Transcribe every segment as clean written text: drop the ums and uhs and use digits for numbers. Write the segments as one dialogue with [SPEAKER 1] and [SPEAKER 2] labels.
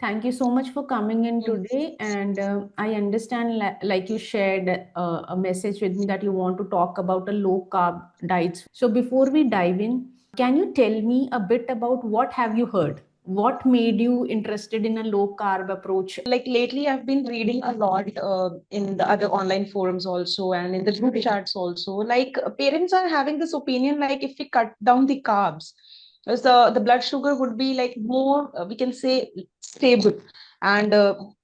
[SPEAKER 1] Thank you so much for coming in
[SPEAKER 2] Yes.
[SPEAKER 1] today. And I understand, like you shared a message with me that you want to talk about a low carb diet. So before we dive in, can you tell me a bit about what have you heard? What made you interested in a low carb approach?
[SPEAKER 2] Like lately, I've been reading a lot in the other online forums also and in the group chats also. Like parents are having this opinion, like if we cut down the carbs, because the blood sugar would be like more, we can say, stable and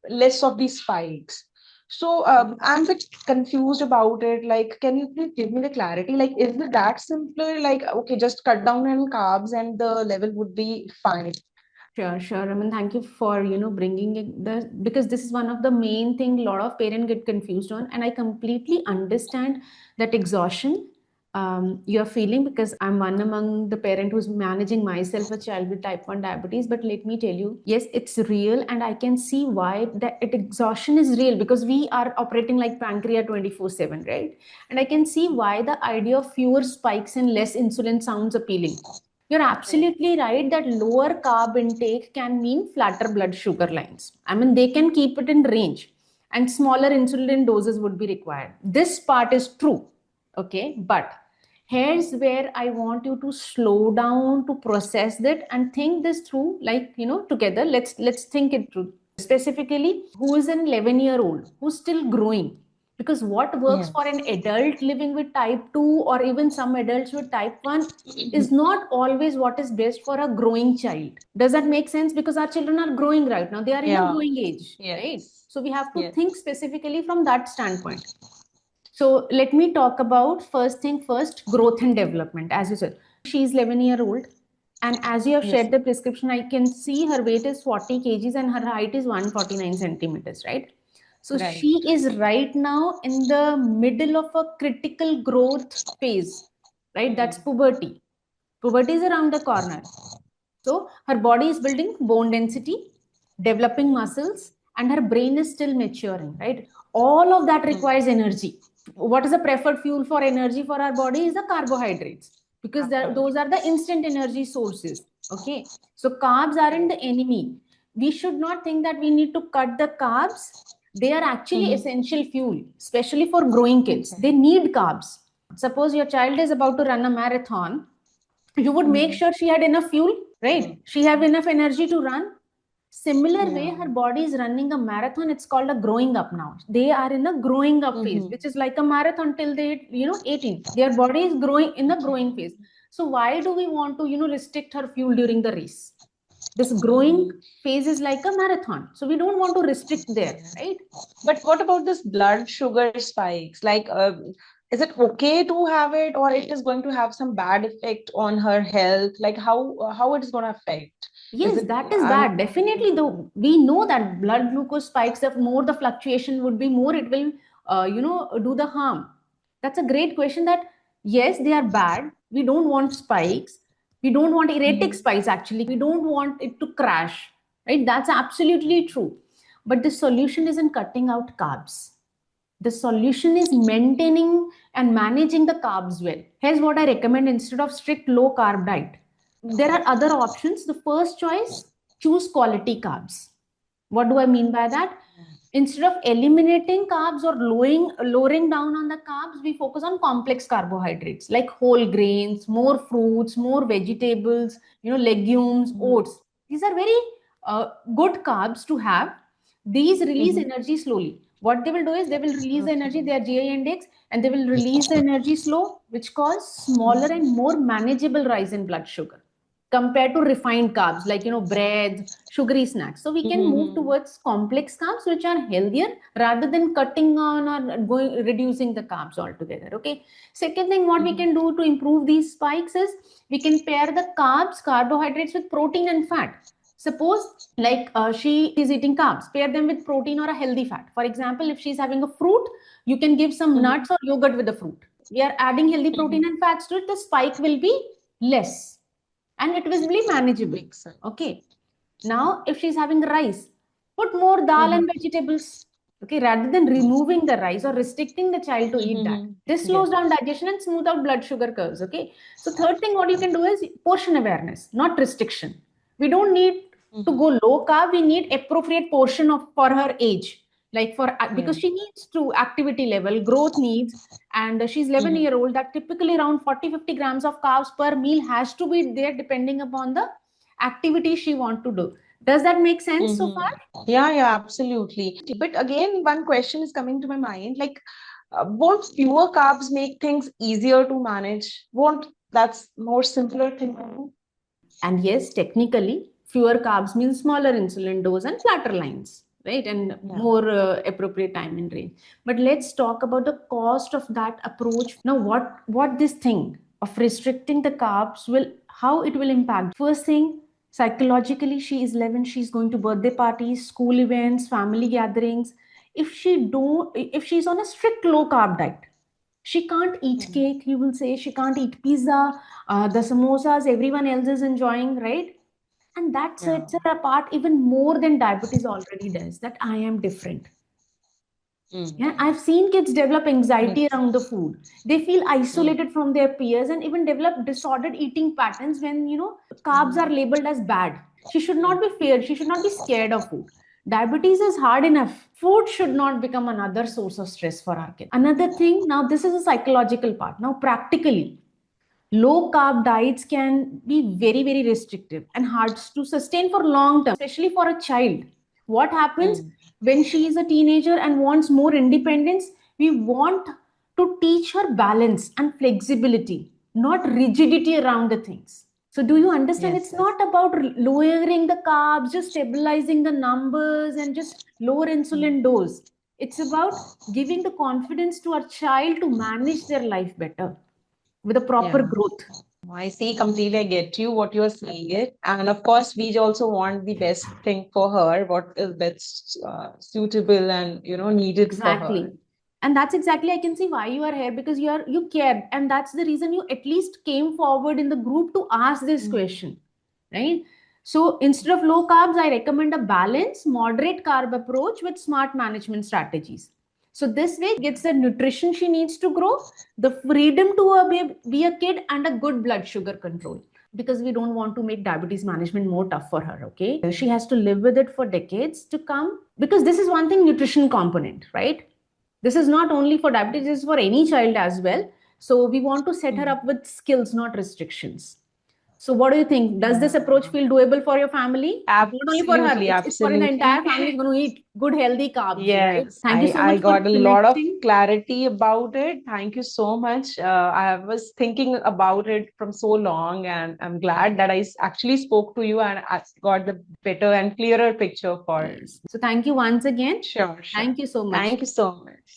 [SPEAKER 2] less of these spikes. So I'm a bit confused about it. Like, can you please give me the clarity? Like, is it that simpler? Like, okay, just cut down on carbs and the level would be fine.
[SPEAKER 1] Sure. I mean, thank you for, bringing it because this is one of the main thing a lot of parents get confused on. And I completely understand that exhaustion you're feeling, because I'm one among the parent who's managing myself a child with type 1 diabetes. But let me tell you, yes, it's real. And I can see why exhaustion is real, because we are operating like pancreas 24/7, right? And I can see why the idea of fewer spikes and less insulin sounds appealing. You're absolutely right that lower carb intake can mean flatter blood sugar lines. I mean, they can keep it in range and smaller insulin doses would be required. This part is true. Okay. But here's where I want you to slow down to process that and think this through, like, together. Let's think it through. Specifically, who is an 11-year-old who's still growing, because what works
[SPEAKER 2] Yes.
[SPEAKER 1] for an adult living with type 2 or even some adults with type 1 is not always what is best for a growing child. Does that make sense? Because our children are growing right now, they are in a
[SPEAKER 2] Yeah.
[SPEAKER 1] growing age, right?
[SPEAKER 2] Yes.
[SPEAKER 1] So we have to
[SPEAKER 2] Yes.
[SPEAKER 1] think specifically from that standpoint. So let me talk about first thing first, growth and development. As you said, she's 11-year-old, and as you have
[SPEAKER 2] Yes.
[SPEAKER 1] shared the prescription, I can see her weight is 40 kgs and her height is 149 centimeters, right? So
[SPEAKER 2] Right.
[SPEAKER 1] she is right now in the middle of a critical growth phase, right? That's puberty. Puberty is around the corner. So her body is building bone density, developing muscles, and her brain is still maturing, right? All of that requires energy. What is the preferred fuel for energy for our body is the carbohydrates, because those are the instant energy sources. Okay. So carbs aren't the enemy. We should not think that we need to cut the carbs. They are actually essential fuel, especially for growing kids. They need carbs. Suppose your child is about to run a marathon, you would make sure she had enough fuel, right? She have enough energy to run. Similar way, her body is running a marathon. It's called a growing up now. They are in a growing up phase, which is like a marathon till they, 18. Their body is growing in the growing phase. So why do we want to, restrict her fuel during the race? This growing phase is like a marathon. So we don't want to restrict there, right?
[SPEAKER 2] But what about this blood sugar spikes? Like, is it okay to have it, or it is going to have some bad effect on her health? Like, how it is going to affect? Is
[SPEAKER 1] Yes,
[SPEAKER 2] it?
[SPEAKER 1] that is bad. Definitely, though we know that blood glucose spikes, the more the fluctuation would be, more it will, do the harm. That's a great question. That yes, they are bad. We don't want spikes. We don't want erratic spikes. Actually, we don't want it to crash. Right? That's absolutely true. But the solution isn't cutting out carbs. The solution is maintaining and managing the carbs well. Here's what I recommend instead of strict low carb diet. There are other options. The first choice, choose quality carbs. What do I mean by that? Instead of eliminating carbs or lowering down on the carbs, we focus on complex carbohydrates like whole grains, more fruits, more vegetables, legumes, oats. These are very good carbs to have. These release energy slowly. What they will do is they will release the energy, their GI index, and they will release the energy slow, which cause smaller and more manageable rise in blood sugar compared to refined carbs like breads, sugary snacks. So we can move towards complex carbs which are healthier rather than cutting on or going reducing the carbs altogether. Okay. Second thing, what we can do to improve these spikes is we can pair the carbohydrates with protein and fat. Suppose like she is eating carbs, pair them with protein or a healthy fat. For example, if she's having a fruit, you can give some nuts or yogurt with the fruit. We are adding healthy protein and fats to it. The spike will be less and it will be manageable. Okay. Now, if she's having rice, put more dal and vegetables. Okay, rather than removing the rice or restricting the child to eat that. This slows down digestion and smooth out blood sugar curves. Okay. So, third thing, what you can do is portion awareness, not restriction. We don't need To go low carb, we need appropriate portion of for her age, like for because
[SPEAKER 2] Yeah.
[SPEAKER 1] she needs to activity level, growth needs, and she's 11-year-old. That typically around 40-50 grams of carbs per meal has to be there, depending upon the activity she want to do. Does that make sense so far?
[SPEAKER 2] Yeah, yeah, absolutely. But again, one question is coming to my mind, like, won't fewer carbs make things easier to manage? Won't that's more simpler thing to do?
[SPEAKER 1] And yes, technically, fewer carbs means smaller insulin dose and flatter lines, right? And
[SPEAKER 2] Yeah.
[SPEAKER 1] more appropriate time in range. But let's talk about the cost of that approach. Now, what this thing of restricting the carbs will, how it will impact. First thing, psychologically, she is 11. She's going to birthday parties, school events, family gatherings. If she's on a strict low carb diet, she can't eat cake, you will say. She can't eat pizza, the samosas everyone else is enjoying, right? And that
[SPEAKER 2] Yeah.
[SPEAKER 1] sets her apart even more than diabetes already does, that I am different. Yeah, I've seen kids develop anxiety
[SPEAKER 2] Yes.
[SPEAKER 1] around the food. They feel isolated from their peers and even develop disordered eating patterns when, carbs are labeled as bad. She should not be feared. She should not be scared of food. Diabetes is hard enough. Food should not become another source of stress for our kids. Another thing, now this is a psychological part. Now, practically, low carb diets can be very, very restrictive and hard to sustain for long term, especially for a child. What happens when she is a teenager and wants more independence? We want to teach her balance and flexibility, not rigidity around the things. So, do you understand? It's
[SPEAKER 2] Yes.
[SPEAKER 1] not about lowering the carbs, just stabilizing the numbers and just lower insulin dose. It's about giving the confidence to our child to manage their life better with a proper
[SPEAKER 2] Yeah.
[SPEAKER 1] growth.
[SPEAKER 2] I see completely. I get you what you're saying it, and of course, we also want the best thing for her, what is best suitable and needed for her.
[SPEAKER 1] Exactly. And that's exactly, I can see why you are here, because you cared. And that's the reason you at least came forward in the group to ask this question, right? So instead of low carbs, I recommend a balanced, moderate carb approach with smart management strategies. So this way, gets the nutrition she needs to grow, the freedom to be a kid, and a good blood sugar control. Because we don't want to make diabetes management more tough for her, okay? She has to live with it for decades to come, because this is one thing, nutrition component, right? This is not only for diabetes, this is for any child as well. So we want to set her up with skills, not restrictions. So what do you think? Does this approach feel doable for your family? Not only for her,
[SPEAKER 2] Absolutely,
[SPEAKER 1] it's for the entire
[SPEAKER 2] absolutely.
[SPEAKER 1] family is going to eat good, healthy carbs, right?
[SPEAKER 2] Yes,
[SPEAKER 1] Thank you
[SPEAKER 2] I
[SPEAKER 1] so
[SPEAKER 2] I
[SPEAKER 1] much for
[SPEAKER 2] got a lot of
[SPEAKER 1] connecting.
[SPEAKER 2] clarity about it. Thank you so much. I was thinking about it from so long, and I'm glad that actually spoke to you and I got the better and clearer picture for it.
[SPEAKER 1] Yes. So thank you once again.
[SPEAKER 2] Sure, sure.
[SPEAKER 1] Thank you so much.
[SPEAKER 2] Thank you so much.